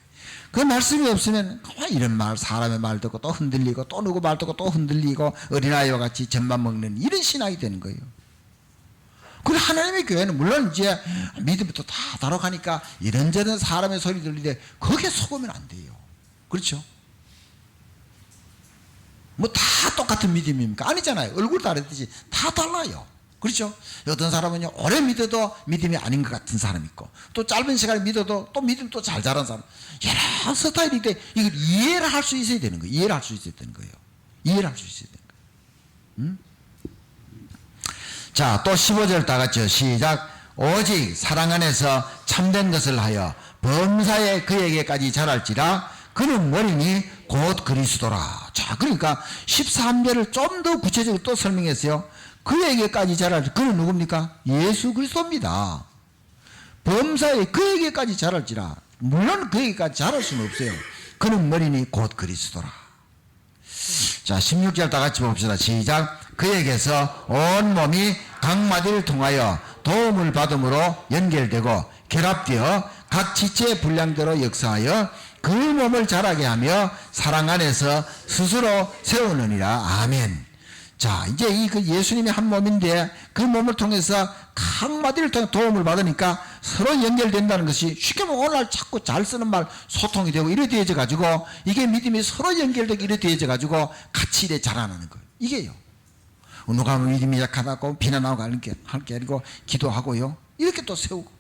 그 말씀이 없으면 이런 말, 사람의 말 듣고 또 흔들리고 또 누구 말 듣고 또 흔들리고 어린아이와 같이 젖만 먹는 이런 신앙이 되는 거예요. 그리고 하나님의 교회는 물론 이제 믿음부터 다 다뤄가니까 이런저런 사람의 소리 들리는데 거기에 속으면 안 돼요. 그렇죠? 뭐 다 똑같은 믿음입니까? 아니잖아요. 얼굴 다르듯이 다 달라요. 그렇죠? 어떤 사람은요, 오래 믿어도 믿음이 아닌 것 같은 사람이 있고, 또 짧은 시간을 믿어도 또 믿음 또 잘 자란 사람. 여러 스타일이 돼. 이걸 이해를 할 수 있어야 되는 거예요. 이해를 할 수 있어야 되는 거예요. 이해를 할 수 있어야 되는 거예요. 자, 또 15절 다 같이요. 시작. 오직 사랑 안에서 참된 것을 하여 범사에 그에게까지 자랄지라. 그는 머리니 곧 그리스도라. 자, 그러니까 13절을 좀 더 구체적으로 또 설명했어요. 그에게까지 자랄지. 그는 누굽니까? 예수 그리스도입니다. 범사에 그에게까지 자랄지라. 물론 그에게까지 자랄 수는 없어요. 그는 머리니 곧 그리스도라. 자, 16절 다 같이 봅시다. 시작. 그에게서 온 몸이 각 마디를 통하여 도움을 받음으로 연결되고 결합되어 각 지체의 분량대로 역사하여 그 몸을 자라게 하며 사랑 안에서 스스로 세우느니라. 아멘. 자, 이제 이 그 예수님의 한 몸인데 그 몸을 통해서 각 마디를 통해 도움을 받으니까 서로 연결된다는 것이 쉽게 보면 오늘 자꾸 잘 쓰는 말 소통이 되고 이래 되어져 가지고 이게 믿음이 서로 연결되고 이래 되어져 가지고 같이 이래 자라나는 거예요. 이게요. 누가 믿음이 약하다고 비난하고 할 게 아니고 기도하고요. 이렇게 또 세우고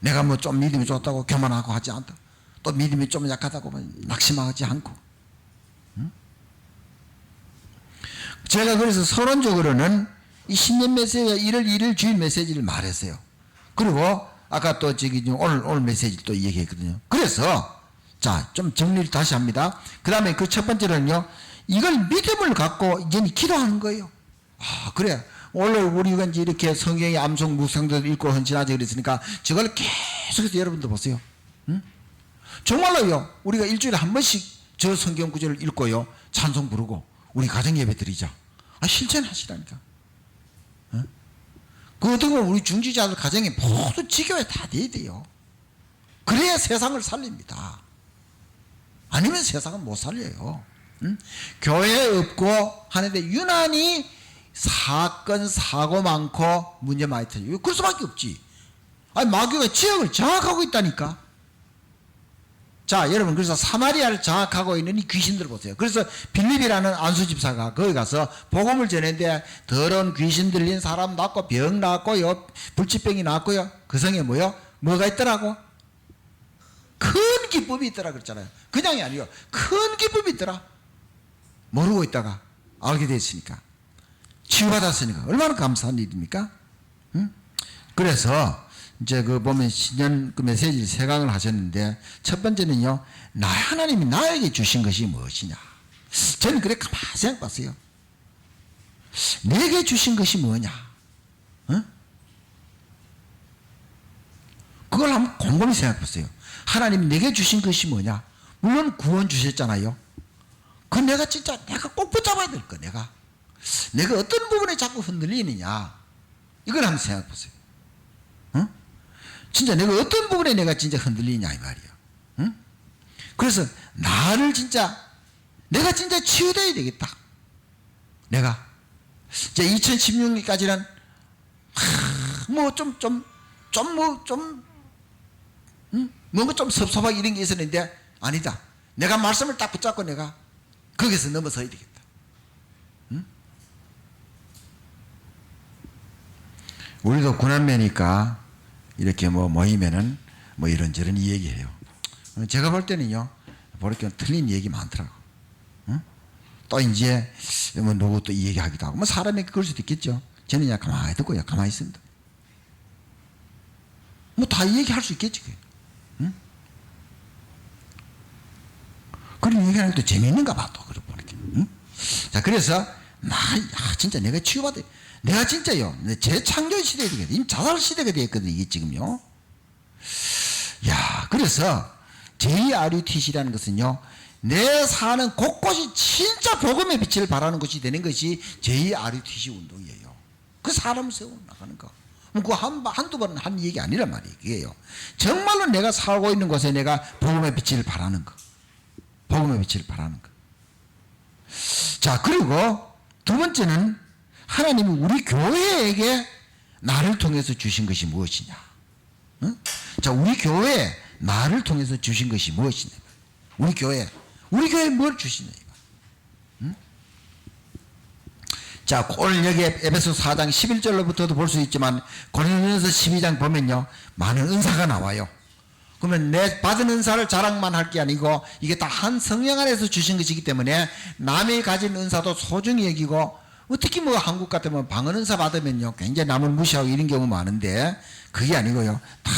내가 뭐 좀 믿음이 좋다고 교만하고 하지 않다. 또 믿음이 좀 약하다고 낙심하지 않고. 제가 그래서 서론적으로는 이 신년 메시지 1월 1일 주일 메시지를 말했어요. 그리고 아까 또 저기 오늘 메시지 또 얘기했거든요. 그래서 자, 좀 정리를 다시 합니다. 그 다음에 그 첫 번째로는요, 이걸 믿음을 갖고 이제 기도하는 거예요. 아, 그래. 원래 우리가 이제 이렇게 성경의 암송 묵상도 읽고 헌신하자 그랬으니까 저걸 계속해서 여러분들 보세요. 응? 정말로요, 우리가 일주일에 한 번씩 저 성경 구절을 읽고요, 찬송 부르고 우리 가정 예배 드리자. 아, 실천하시라니까. 어? 그 어떻게 보면 우리 중지자들 가정에 모두 지교에 다 돼야 돼요. 그래야 세상을 살립니다. 아니면 세상은 못 살려요. 응? 교회 없고 하는데 유난히 사건 사고 많고 문제 많이 터져요. 그럴 수밖에 없지. 아니, 마귀가 지역을 장악하고 있다니까. 자, 여러분, 그래서 사마리아를 장악하고 있는 이 귀신들 보세요. 그래서 빌립이라는 안수 집사가 거기 가서 복음을 전했는데 더러운 귀신 들린 사람 낳고 병 낳고요, 불치병이 낳고요. 그 성에 뭐가 있더라고? 큰 기쁨이 있더라 그랬잖아요. 그냥이 아니요, 큰 기쁨이 있더라. 모르고 있다가 알게 됐으니까, 치유받았으니까 얼마나 감사한 일입니까? 응? 그래서 이제 그 보면 신년 그 메시지를 세 강을 하셨는데, 첫 번째는요, 하나님이 나에게 주신 것이 무엇이냐. 저는 그래 가만히 생각봤어요. 내게 주신 것이 뭐냐. 어? 그걸 한번 곰곰이 생각해보세요. 하나님이 내게 주신 것이 뭐냐. 물론 구원 주셨잖아요. 그 내가 진짜 내가 꼭 붙잡아야 될 거. 내가 어떤 부분에 자꾸 흔들리느냐, 이걸 한번 생각해보세요. 어? 진짜 내가 어떤 부분에 내가 진짜 흔들리냐 이 말이야. 응? 그래서 나를 진짜 내가 진짜 치유돼야 되겠다. 내가 이제 2016년까지는 뭔가 좀 섭섭하게 이런 게 있었는데, 아니다. 내가 말씀을 딱 붙잡고 내가 거기서 넘어서야 되겠다. 응? 우리도 구남매니까 이렇게 모이면은 이런저런 얘기해요. 제가 볼 때는요, 보니까 틀린 얘기 많더라고. 응? 또 이제 누구 또 이 얘기하기도 하고, 사람이 그럴 수도 있겠죠. 저는 그냥 가만히 듣고요, 가만히 있습니다. 다 얘기할 수 있겠지. 응? 그런 얘기하는 것도 재미있는가 봐, 또 그래 보니까. 응? 자, 그래서 진짜 내가 치유받아. 내가 진짜요, 재창조 시대가 되겠다. 이미 자살 시대가 되었거든요, 이게 지금요. 야, 그래서 JRUTC라는 것은요, 내 사는 곳곳이 진짜 복음의 빛을 발하는 것이 되는 것이 JRUTC 운동이에요. 그 사람을 세워 나가는 거. 그거 한두 번은 한 얘기 아니란 말이에요. 그게요. 정말로 내가 살고 있는 곳에 내가 복음의 빛을 발하는 거. 복음의 빛을 발하는 거. 자, 그리고 두 번째는 하나님이 우리 교회에게 나를 통해서 주신 것이 무엇이냐. 응? 자, 우리 교회에 나를 통해서 주신 것이 무엇이냐. 우리 교회에 뭘 주시냐. 응? 자, 오늘 여기 에베소 4장 11절로부터도 볼 수 있지만 고린도전서 12장 보면요, 많은 은사가 나와요. 그러면 내 받은 은사를 자랑만 할 게 아니고 이게 다 한 성령 안에서 주신 것이기 때문에 남이 가진 은사도 소중히 여기고, 특히 뭐 한국 같으면 방언 은사 받으면요 굉장히 남을 무시하고 이런 경우 많은데, 그게 아니고요, 다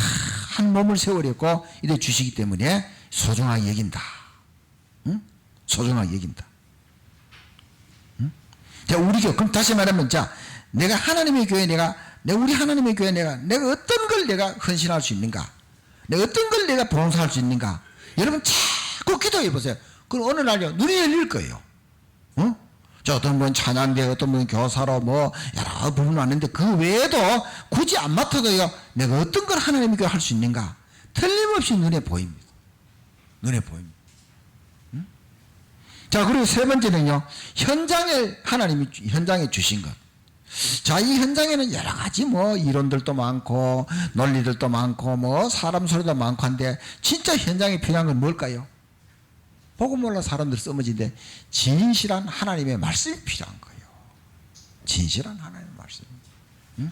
한 몸을 세우려고 이래 주시기 때문에 소중하게 여긴다. 응? 소중하게 여긴다. 응? 자, 우리 교회, 그럼 다시 말하면, 자, 내가 하나님의 교회, 우리 하나님의 교회 내가 어떤 걸 내가 헌신할 수 있는가? 내가 어떤 걸 내가 봉사할 수 있는가? 여러분 자꾸 기도해 보세요. 그럼 어느 날요 눈이 열릴 거예요. 어? 저 어떤 분은 찬양대, 어떤 분은 교사로 뭐 여러 부분 왔는데 그 외에도 굳이 안 맡아도요, 내가 어떤 걸 하나님께 할 수 있는가? 틀림없이 눈에 보입니다. 눈에 보입니다. 응? 자, 그리고 세 번째는요, 현장에 주신 것. 자, 이 현장에는 여러 가지 뭐 이론들도 많고 논리들도 많고 뭐 사람 소리도 많고 한데, 진짜 현장에 필요한 건 뭘까요? 복음 몰라 사람들 써머지는데 진실한 하나님의 말씀이 필요한 거예요. 진실한 하나님의 말씀. 응?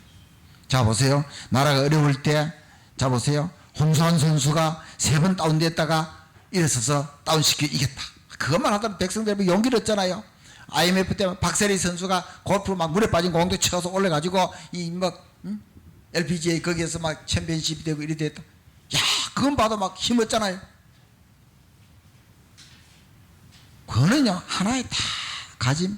자, 보세요. 나라가 어려울 때, 자, 보세요. 홍수환 선수가 3번 다운됐다가 일어서서 다운시켜 이겼다. 그것만 하더라도 백성들이 용기를 얻잖아요. IMF 때 박세리 선수가 골프 막 물에 빠진 공도 쳐서 올려가지고 LPGA 거기에서 막 챔피언십이 되고 이래 됐다. 야, 그건 봐도 막 힘었잖아요. 그거는요 하나의 다 가짐.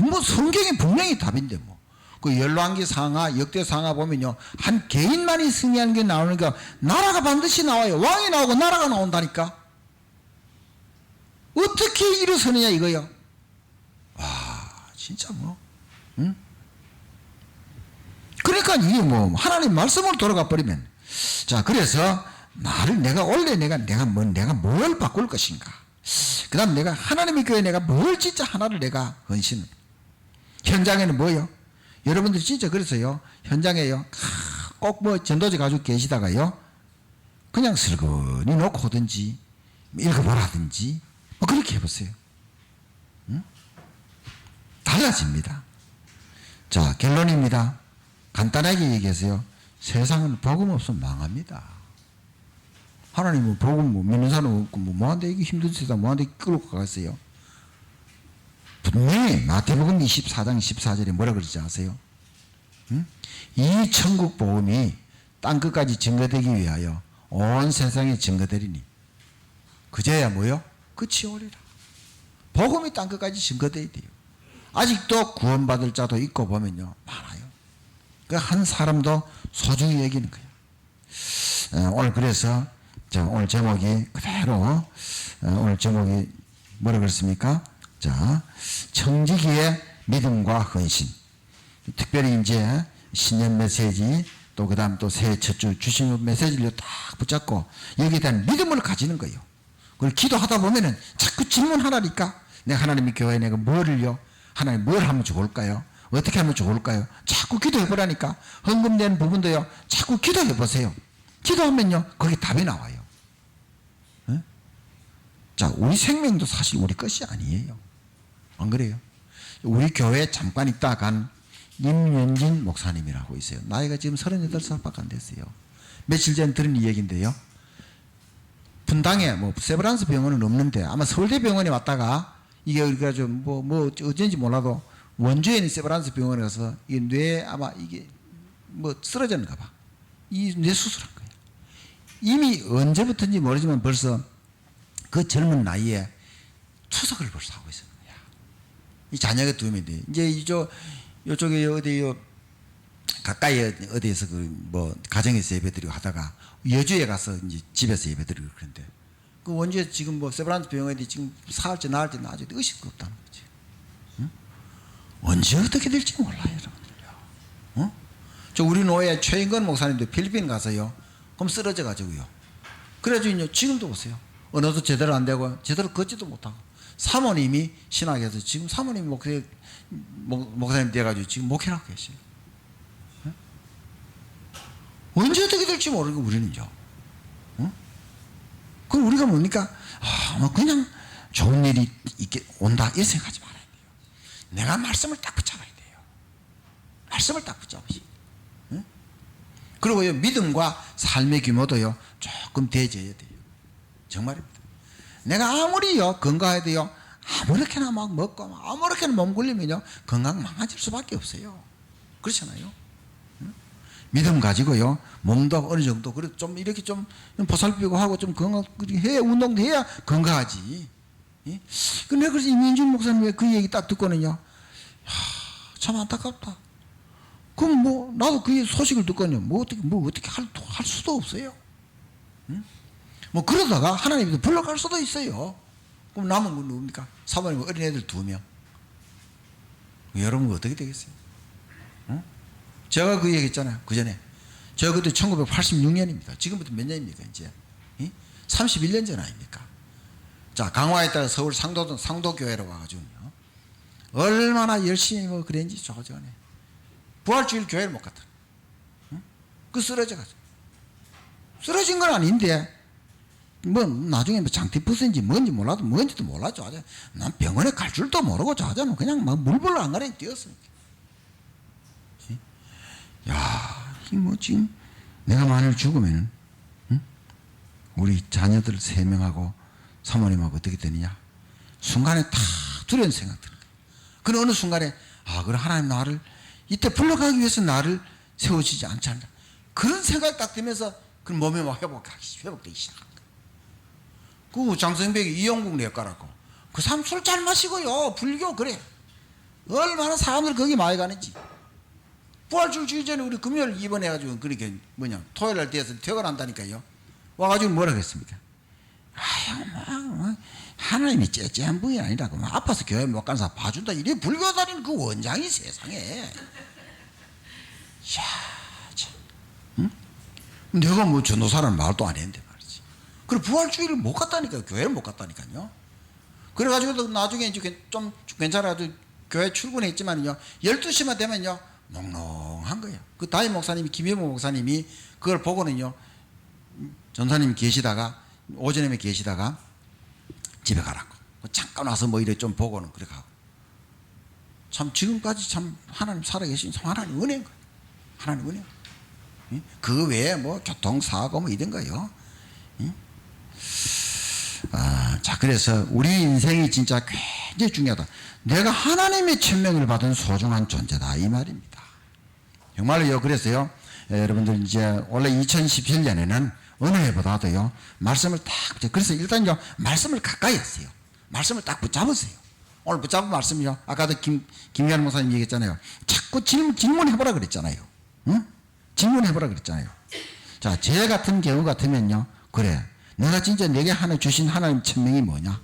뭐 성경이 분명히 답인데 뭐. 그 열왕기 상하, 역대 상하 보면요, 한 개인만이 승리하는 게 나오니까 나라가 반드시 나와요. 왕이 나오고 나라가 나온다니까. 어떻게 일어서느냐 이거요. 와, 진짜 뭐, 응? 그러니까 이게 뭐 하나님 말씀으로 돌아가 버리면, 자, 그래서 내가 뭘 바꿀 것인가. 그다음 내가 하나님의 교회 내가 뭘 진짜 하나를 내가 헌신. 현장에는 뭐요? 여러분들 진짜 그래서요, 현장에요 꼭 뭐 전도지 가지고 계시다가요, 그냥 슬그니 놓고 오든지 읽어보라든지 뭐 그렇게 해보세요. 응? 달라집니다. 자, 결론입니다. 간단하게 얘기해서요, 세상은 복음 없으면 망합니다. 하나님은 복음 뭐 믿는 사람 없고 뭐한데 이게 힘든 세상 뭐한데 끌고 가겠어요. 분명히 마태복음 24장 14절에 뭐라 그러지 아세요? 응? 이 천국 복음이 땅끝까지 증거되기 위하여 온 세상에 증거되리니 그제야 뭐요? 끝이 오리라. 복음이 땅끝까지 증거되어야 돼요. 아직도 구원받을 자도 있고 보면요 많아요. 그 한 사람도 소중히 여기는 거예요. 오늘 그래서 자, 오늘 제목이 그대로 오늘 제목이 뭐라 그랬습니까? 자, 청지기의 믿음과 헌신. 특별히 이제 신년 메시지 또 그다음 또 새해 첫 주 주신 메시지를 딱 붙잡고 여기에 대한 믿음을 가지는 거예요. 그걸 기도하다 보면은 자꾸 질문하라니까. 내가 하나님의 교회에 내가 뭐를요? 하나님 뭘 하면 좋을까요? 어떻게 하면 좋을까요? 자꾸 기도해보라니까. 헌금된 부분도요, 자꾸 기도해보세요. 기도하면요, 거기 답이 나와요. 네? 자, 우리 생명도 사실 우리 것이 아니에요. 안 그래요? 우리 교회에 잠깐 있다 간 임연진 목사님이라고 있어요. 나이가 지금 38살밖에 안 됐어요. 며칠 전 들은 이야기인데요. 분당에 뭐 세브란스 병원은 없는데 아마 서울대 병원에 왔다가 이게 우리가 좀 뭐 어쩐지 몰라도 원주에 있는 세브란스 병원에 가서 이 뇌에 아마 이게 뭐 쓰러졌는가 봐. 이 뇌 수술한 거예요. 이미 언제부터인지 모르지만 벌써 그 젊은 나이에 투석을 벌써 하고 있었는 거야. 이 자녀가 2명인데 이제 요쪽에 어디 가까이 어디에서 그 뭐 가정에서 예배드리고 하다가 여주에 가서 이제 집에서 예배드리고 그런데 그 원주에 지금 뭐 세브란스 병원에 지금 사할지 나을지 아직 의식도 없다는 거지. 응? 언제 어떻게 될지 몰라요, 여러분들요. 어? 저 우리 노예 최인건 목사님도 필리핀 가서요, 그럼 쓰러져 가지고요. 그래가지고 지금도 보세요. 언어도 제대로 안 되고 제대로 걷지도 못하고 사모님이 신학에서 지금 사모님 목사님 돼가지고 지금 목회를 하고 계세요. 네? 언제 어떻게 될지 모르고 우리는요. 어? 그럼 우리가 뭡니까? 뭐 그냥 좋은 일이 있게 온다 이렇게 생각하지 말아야 돼요. 내가 말씀을 딱 붙잡아야 돼요. 말씀을 딱 붙잡으시. 응? 그리고요, 믿음과 삶의 규모도요, 조금 대져야 돼요. 정말입니다. 내가 아무리요, 건강해도요, 아무렇게나 막 먹고, 아무렇게나 몸 굴리면요, 건강 망가질 수밖에 없어요. 그렇잖아요. 응? 믿음 가지고요, 몸도 어느 정도, 그래도 좀 이렇게 좀 보살피고 하고 좀 건강해, 운동도 해야 건강하지. 예? 근데 그래서 이민준 목사님의 그 얘기 딱 듣고는요, 참 안타깝다. 그럼 뭐, 나도 그 소식을 듣고는요, 뭐 어떻게 할 수도 없어요. 응? 뭐, 그러다가 하나님이 불러갈 수도 있어요. 그럼 남은 건 누굽니까? 사모님 어린애들 2명. 여러분 어떻게 되겠어요? 응? 제가 그 얘기 했잖아요. 그 전에. 제가 그때 1986년입니다. 지금부터 몇 년입니까, 이제? 31년 전 아닙니까? 자, 강화에 따라 서울 상도교회로 와가지고요. 얼마나 열심히 뭐 그랬는지 저전에. 부활주일 교회를 못 갔다. 응? 그 쓰러져가지고. 쓰러진 건 아닌데, 뭐, 나중에 뭐 장티푸스인지 뭔지 몰라도 뭔지도 몰랐죠. 난 병원에 갈 줄도 모르고 자자는 그냥 막 물불로 안 가래 뛰었어요. 야, 이 뭐 지금 내가 만일 죽으면은, 응? 우리 자녀들 3명하고 사모님하고 어떻게 되느냐? 순간에 다 두려운 생각 드는 거예요. 그 어느 순간에, 그럼 하나님 나를 이때 불러가기 위해서 나를 세우시지 않지 않나. 그런 생각이 딱 들면서 그 몸이 막 회복되기 시작한 거예요. 그 장성백이 이용국 내과라고. 그 사람 술 잘 마시고요. 불교 그래. 얼마나 사람들 거기 많이 가는지. 부활주일 주기 전에 우리 금요일 입원해가지고 그렇게 토요일 날 돼서 퇴근한다니까요. 와가지고 뭐라 그랬습니까? 하나님이 째째한 분이 아니라고. 아파서 교회 못 가는 사람 봐준다. 이래 불교 다니는 그 원장이 세상에. 야, 참. 응? 내가 뭐 전도사라는 말도 안 했는데 말이지. 그리고 부활주일을 못 갔다니까요. 교회를 못 갔다니까요. 그래가지고 나중에 이제 좀 괜찮아도 교회 출근했지만요. 12시만 되면요. 몽롱한 거예요. 그 다임 목사님이, 김혜모 목사님이 그걸 보고는요. 전사님이 계시다가, 오전에 계시다가 집에 가라고. 잠깐 와서 뭐 이래 좀 보고는 그래 가고. 참 지금까지 참 하나님 살아계신 참 하나님 은혜인 거예요. 하나님 은혜. 그 외에 뭐 교통사고 뭐 이런 거요. 자, 그래서 우리 인생이 진짜 굉장히 중요하다. 내가 하나님의 천명을 받은 소중한 존재다. 이 말입니다. 정말로요. 그래서요. 여러분들 이제 원래 2017년에는 어느 해보다도요. 말씀을 딱, 그래서 일단요. 말씀을 가까이 하세요. 말씀을 딱 붙잡으세요. 오늘 붙잡은 말씀이요. 아까도 김기환 목사님 얘기했잖아요. 자꾸 질문해보라 그랬잖아요. 응? 질문해보라 그랬잖아요. 자, 제 같은 경우 같으면요. 그래. 내가 진짜 내게 주신 하나님 천명이 뭐냐?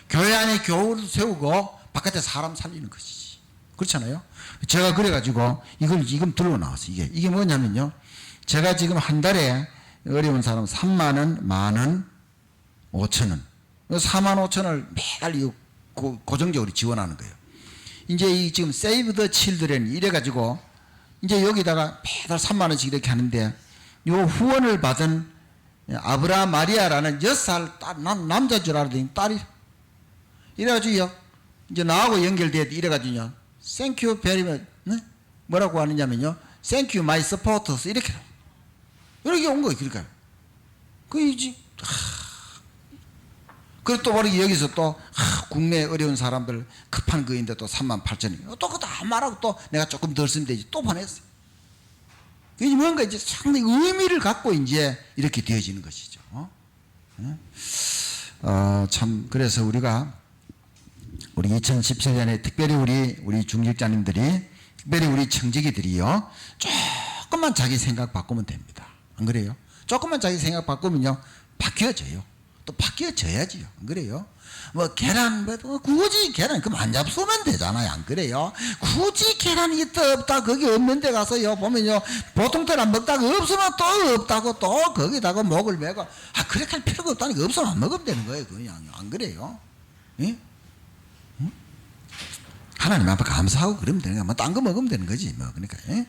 교회 안에 교우를 세우고 바깥에 사람 살리는 것이지. 그렇잖아요? 제가 그래가지고 이걸 지금 들고 나왔어요. 이게 뭐냐면요. 제가 지금 한 달에 어려운 사람 3만원, 만원, 5천원. 4만 5천원을 매달 고정적으로 지원하는 거예요. 이제 이 지금 세이브 더 칠드렌 이래가지고 이제 여기다가 매달 3만원씩 이렇게 하는데 요 후원을 받은 아브라 마리아라는 6살 남자인 줄 알았더니 딸이 이래가지고요. 이제 나하고 연결돼 이래가지고요. Thank you very much. 네? 뭐라고 하느냐면요. Thank you my supporters. 이렇게 온 거예요. 그러니까. 이제 그리고 또 모르게 여기서 또 국내 어려운 사람들 급한 거인데 또 38,000원. 또 그것도 안 말하고 또 내가 조금 덜 쓰면 되지. 또 보냈어요. 이게 뭔가 이제 상당히 의미를 갖고 이제 이렇게 되어지는 것이죠. 참, 그래서 우리 2017년에 특별히 우리 중직자님들이, 특별히 우리 청지기들이요, 조금만 자기 생각 바꾸면 됩니다. 안 그래요? 조금만 자기 생각 바꾸면요, 바뀌어져요. 또 바뀌어져야지요. 안 그래요? 뭐 계란, 굳이 계란 그럼 안 잡수면 되잖아요. 안 그래요? 굳이 계란이 있다 없다 거기 없는 데 가서요 보면요 보통 때는 먹다가 없으면 또 없다고 또 거기다가 목을 메고 그렇게 할 필요가 없다니까. 없으면 안 먹으면 되는 거예요. 그냥. 안 그래요? 예? 응? 하나님 앞에 감사하고 그러면 되는 거야. 뭐 딴 거 먹으면 되는 거지. 뭐 그러니까. 예?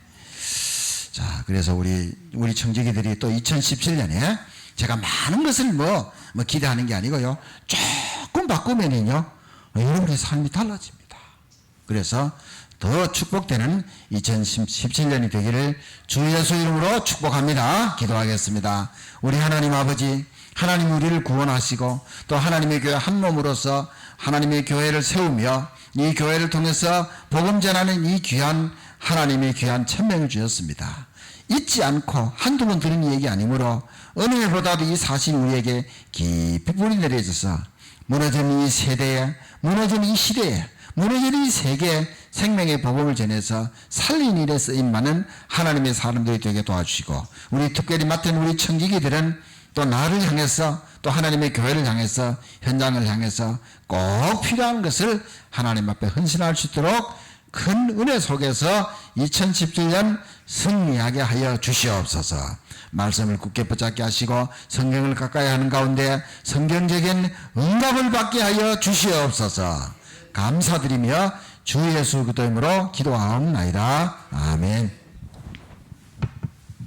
자, 그래서 우리 청지기들이 또 2017년에 제가 많은 것을 뭐 기대하는 게 아니고요. 조금 바꾸면은요, 여러분의 삶이 달라집니다. 그래서 더 축복되는 2017년이 되기를 주 예수 이름으로 축복합니다. 기도하겠습니다. 우리 하나님 아버지, 하나님 우리를 구원하시고 또 하나님의 교회 한 몸으로서 하나님의 교회를 세우며 이 교회를 통해서 복음 전하는 이 귀한 하나님의 귀한 천명을 주셨습니다. 잊지 않고 한두 번 들은 얘기 아니므로 어느 해보다도 이 사실이 우리에게 깊이 뿌리 내려져서 무너진 이 세대에, 무너진 이 시대에, 무너진 이 세계에 생명의 복음을 전해서 살린 일에 쓰임 많은 하나님의 사람들이 되게 도와주시고 우리 특별히 맡은 우리 청지기들은 또 나를 향해서 또 하나님의 교회를 향해서 현장을 향해서 꼭 필요한 것을 하나님 앞에 헌신할 수 있도록 큰 은혜 속에서 2017년 승리하게 하여 주시옵소서. 말씀을 굳게 붙잡게 하시고 성경을 가까이 하는 가운데 성경적인 응답을 받게 하여 주시옵소서. 감사드리며 주 예수 그리스도 이름으로 기도하옵나이다. 아멘.